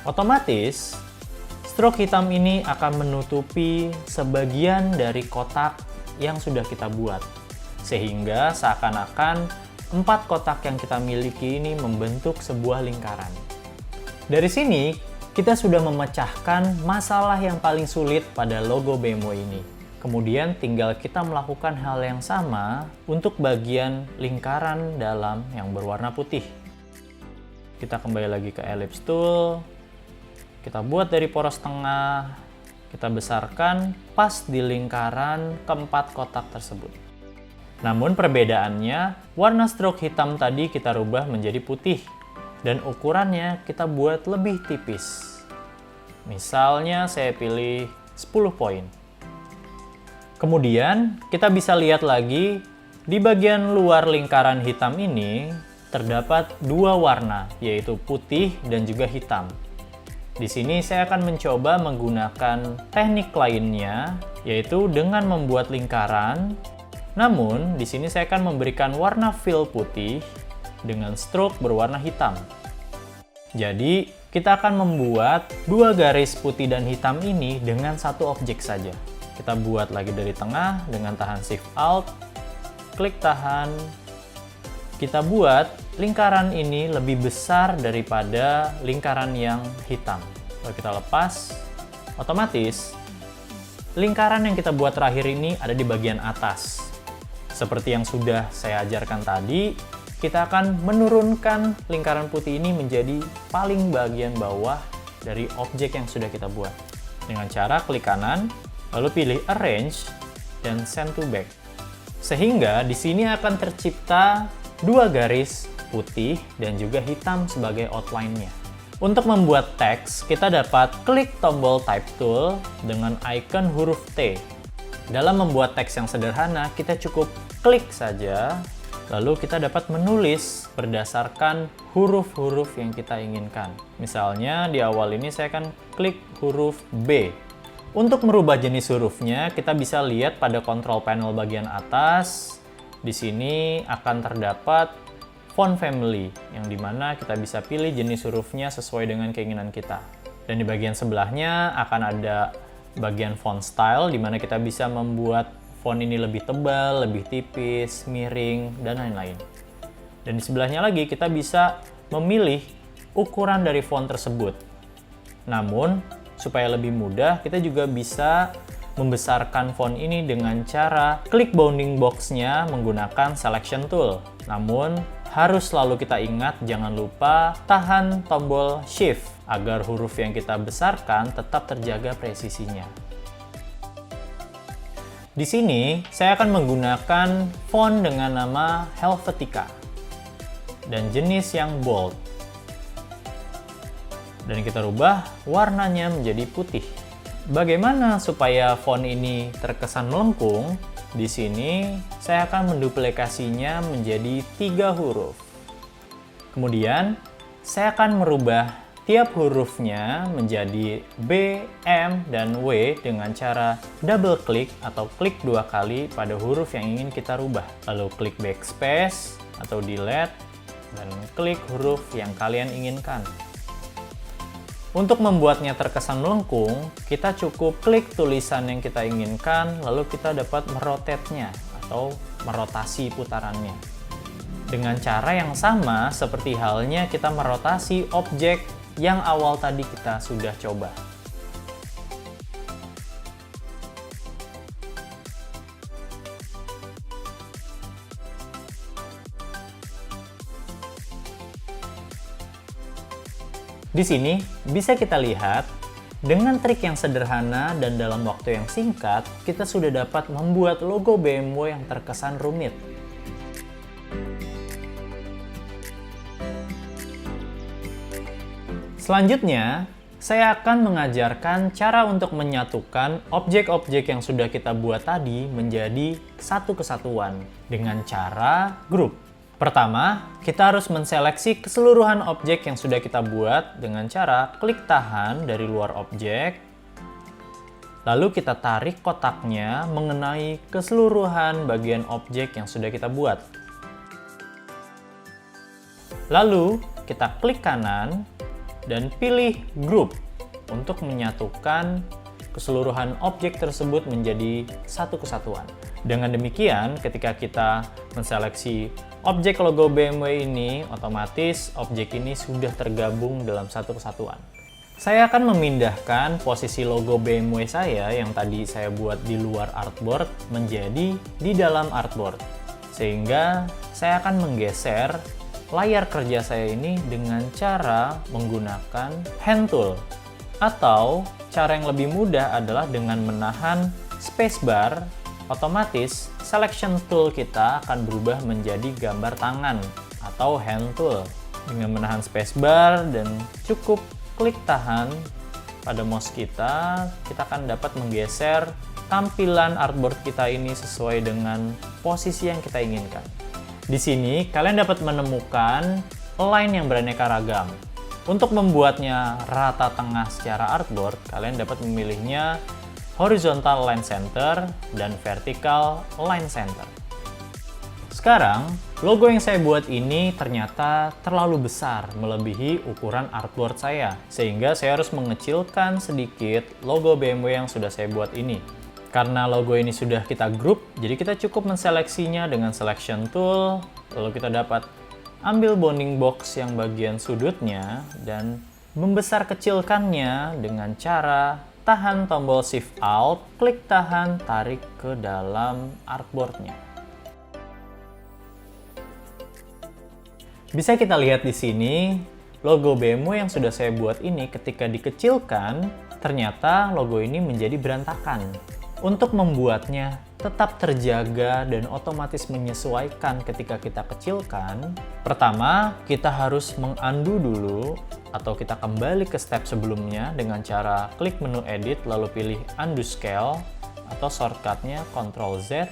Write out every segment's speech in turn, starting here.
Otomatis, stroke hitam ini akan menutupi sebagian dari kotak yang sudah kita buat. Sehingga seakan-akan 4 kotak yang kita miliki ini membentuk sebuah lingkaran. Dari sini, kita sudah memecahkan masalah yang paling sulit pada logo BMW ini. Kemudian tinggal kita melakukan hal yang sama untuk bagian lingkaran dalam yang berwarna putih. Kita kembali lagi ke ellipse tool. Kita buat dari poros tengah, kita besarkan pas di lingkaran keempat kotak tersebut. Namun perbedaannya, warna stroke hitam tadi kita rubah menjadi putih, dan ukurannya kita buat lebih tipis. Misalnya saya pilih 10 poin. Kemudian kita bisa lihat lagi, di bagian luar lingkaran hitam ini terdapat 2 warna, yaitu putih dan juga hitam. Di sini saya akan mencoba menggunakan teknik lainnya, yaitu dengan membuat lingkaran. Namun, di sini saya akan memberikan warna fill putih dengan stroke berwarna hitam. Jadi, kita akan membuat 2 garis putih dan hitam ini dengan satu objek saja. Kita buat lagi dari tengah dengan tahan Shift Alt, klik tahan. Kita buat lingkaran ini lebih besar daripada lingkaran yang hitam. Lalu kita lepas, otomatis lingkaran yang kita buat terakhir ini ada di bagian atas. Seperti yang sudah saya ajarkan tadi, kita akan menurunkan lingkaran putih ini menjadi paling bagian bawah dari objek yang sudah kita buat. Dengan cara klik kanan, lalu pilih Arrange dan Send to Back. Sehingga di sini akan tercipta 2 garis putih dan juga hitam sebagai outline-nya. Untuk membuat teks, kita dapat klik tombol Type Tool dengan icon huruf T. Dalam membuat teks yang sederhana, kita cukup klik saja, lalu kita dapat menulis berdasarkan huruf-huruf yang kita inginkan. Misalnya, di awal ini saya akan klik huruf B. Untuk merubah jenis hurufnya, kita bisa lihat pada control panel bagian atas. Di sini akan terdapat font family, yang dimana kita bisa pilih jenis hurufnya sesuai dengan keinginan kita. Dan di bagian sebelahnya akan ada bagian font style, di mana kita bisa membuat font ini lebih tebal, lebih tipis, miring, dan lain-lain. Dan di sebelahnya lagi kita bisa memilih ukuran dari font tersebut. Namun, supaya lebih mudah, kita juga bisa membesarkan font ini dengan cara klik bounding box-nya menggunakan selection tool. Namun, harus selalu kita ingat, jangan lupa tahan tombol Shift agar huruf yang kita besarkan tetap terjaga presisinya. Di sini, saya akan menggunakan font dengan nama Helvetica dan jenis yang bold. Dan kita rubah warnanya menjadi putih. Bagaimana supaya font ini terkesan melengkung? Di sini, saya akan menduplikasinya menjadi 3 huruf. Kemudian, saya akan merubah tiap hurufnya menjadi B, M, dan W dengan cara double klik atau klik 2 kali pada huruf yang ingin kita rubah. Lalu klik backspace atau delete, dan klik huruf yang kalian inginkan. Untuk membuatnya terkesan melengkung, kita cukup klik tulisan yang kita inginkan, lalu kita dapat merotate-nya atau merotasi putarannya. Dengan cara yang sama seperti halnya kita merotasi objek yang awal tadi kita sudah coba. Di sini bisa kita lihat, dengan trik yang sederhana dan dalam waktu yang singkat, kita sudah dapat membuat logo BMW yang terkesan rumit. Selanjutnya, saya akan mengajarkan cara untuk menyatukan objek-objek yang sudah kita buat tadi menjadi satu kesatuan dengan cara grup. Pertama, kita harus menseleksi keseluruhan objek yang sudah kita buat dengan cara klik tahan dari luar objek. Lalu kita tarik kotaknya mengenai keseluruhan bagian objek yang sudah kita buat. Lalu kita klik kanan, dan pilih Group untuk menyatukan keseluruhan objek tersebut menjadi satu kesatuan. Dengan demikian, ketika kita menseleksi objek logo BMW ini, otomatis objek ini sudah tergabung dalam satu kesatuan. Saya akan memindahkan posisi logo BMW saya yang tadi saya buat di luar artboard menjadi di dalam artboard. Sehingga saya akan menggeser layar kerja saya ini dengan cara menggunakan hand tool. Atau cara yang lebih mudah adalah dengan menahan spacebar, otomatis selection tool kita akan berubah menjadi gambar tangan atau hand tool. Dengan menahan spacebar dan cukup klik tahan pada mouse kita akan dapat menggeser tampilan artboard kita ini sesuai dengan posisi yang kita inginkan. Di sini kalian dapat menemukan line yang beraneka ragam. Untuk membuatnya rata tengah secara artboard, kalian dapat memilihnya horizontal line center dan vertical line center. Sekarang, logo yang saya buat ini ternyata terlalu besar, melebihi ukuran artboard saya. Sehingga saya harus mengecilkan sedikit logo BMW yang sudah saya buat ini. Karena logo ini sudah kita group, jadi kita cukup menseleksinya dengan selection tool, lalu kita dapat ambil bounding box yang bagian sudutnya dan membesar kecilkannya dengan cara tahan tombol Shift Alt, klik tahan, tarik ke dalam artboardnya. Bisa kita lihat di sini, logo BMW yang sudah saya buat ini ketika dikecilkan, ternyata logo ini menjadi berantakan. Untuk membuatnya tetap terjaga dan otomatis menyesuaikan ketika kita kecilkan, pertama kita harus mengundo dulu atau kita kembali ke step sebelumnya dengan cara klik menu edit lalu pilih undo scale atau shortcutnya Ctrl Z.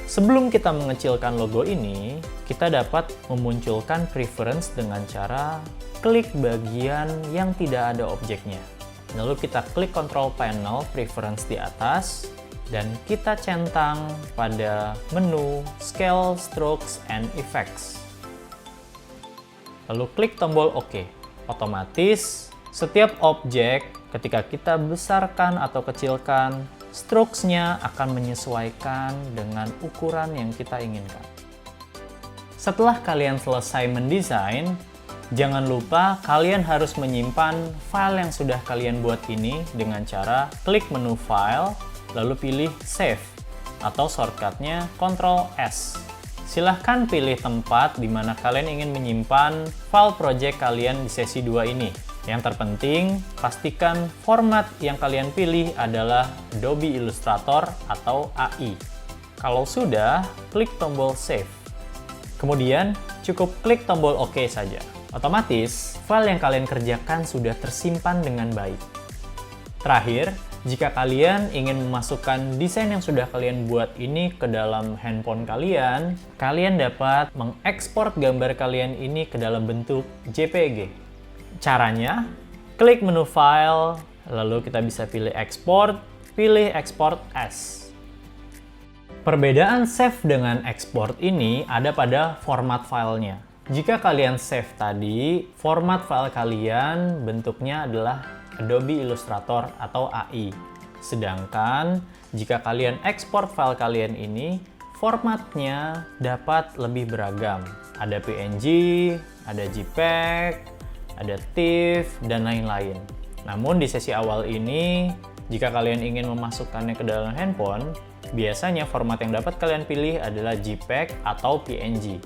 Sebelum kita mengecilkan logo ini, kita dapat memunculkan preference dengan cara klik bagian yang tidak ada objeknya. Lalu kita klik Control Panel Preference di atas, dan kita centang pada menu Scale, Strokes, and Effects. Lalu klik tombol OK. Otomatis, setiap objek ketika kita besarkan atau kecilkan, strokes-nya akan menyesuaikan dengan ukuran yang kita inginkan. Setelah kalian selesai mendesain, jangan lupa kalian harus menyimpan file yang sudah kalian buat ini dengan cara klik menu File, lalu pilih Save, atau shortcutnya Ctrl S. Silahkan pilih tempat di mana kalian ingin menyimpan file project kalian di sesi 2 ini. Yang terpenting, pastikan format yang kalian pilih adalah Adobe Illustrator atau AI. Kalau sudah, klik tombol Save. Kemudian, cukup klik tombol OK saja. Otomatis, file yang kalian kerjakan sudah tersimpan dengan baik. Terakhir, jika kalian ingin memasukkan desain yang sudah kalian buat ini ke dalam handphone kalian, kalian dapat mengekspor gambar kalian ini ke dalam bentuk JPG. Caranya, klik menu File, lalu kita bisa pilih Export, pilih Export As. Perbedaan save dengan export ini ada pada format filenya. Jika kalian save tadi, format file kalian bentuknya adalah Adobe Illustrator atau AI. Sedangkan jika kalian ekspor file kalian ini, formatnya dapat lebih beragam. Ada PNG, ada JPEG, ada TIFF, dan lain-lain. Namun di sesi awal ini, jika kalian ingin memasukkannya ke dalam handphone, biasanya format yang dapat kalian pilih adalah JPEG atau PNG.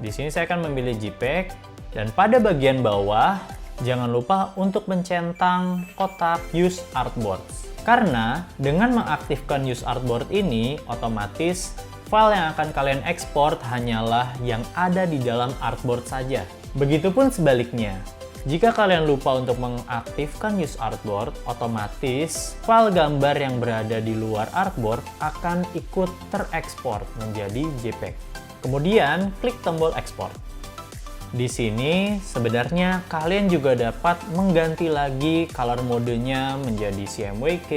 Di sini saya akan memilih JPEG, dan pada bagian bawah, jangan lupa untuk mencentang kotak Use Artboard. Karena dengan mengaktifkan Use Artboard ini, otomatis file yang akan kalian ekspor hanyalah yang ada di dalam artboard saja. Begitupun sebaliknya. Jika kalian lupa untuk mengaktifkan Use Artboard, otomatis file gambar yang berada di luar artboard akan ikut terekspor menjadi JPEG. Kemudian, klik tombol Export. Di sini sebenarnya kalian juga dapat mengganti lagi color modenya menjadi CMYK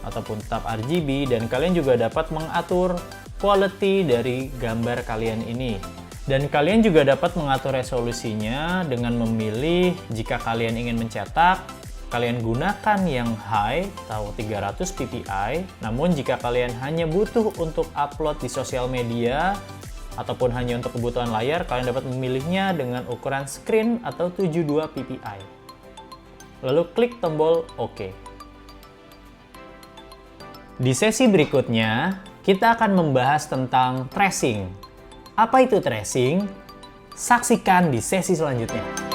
ataupun tetap RGB, dan kalian juga dapat mengatur quality dari gambar kalian ini. Dan kalian juga dapat mengatur resolusinya dengan memilih jika kalian ingin mencetak, kalian gunakan yang high atau 300 ppi. Namun jika kalian hanya butuh untuk upload di sosial media ataupun hanya untuk kebutuhan layar, kalian dapat memilihnya dengan ukuran screen atau 72 ppi. Lalu klik tombol OK. Di sesi berikutnya, kita akan membahas tentang tracing. Apa itu tracing? Saksikan di sesi selanjutnya.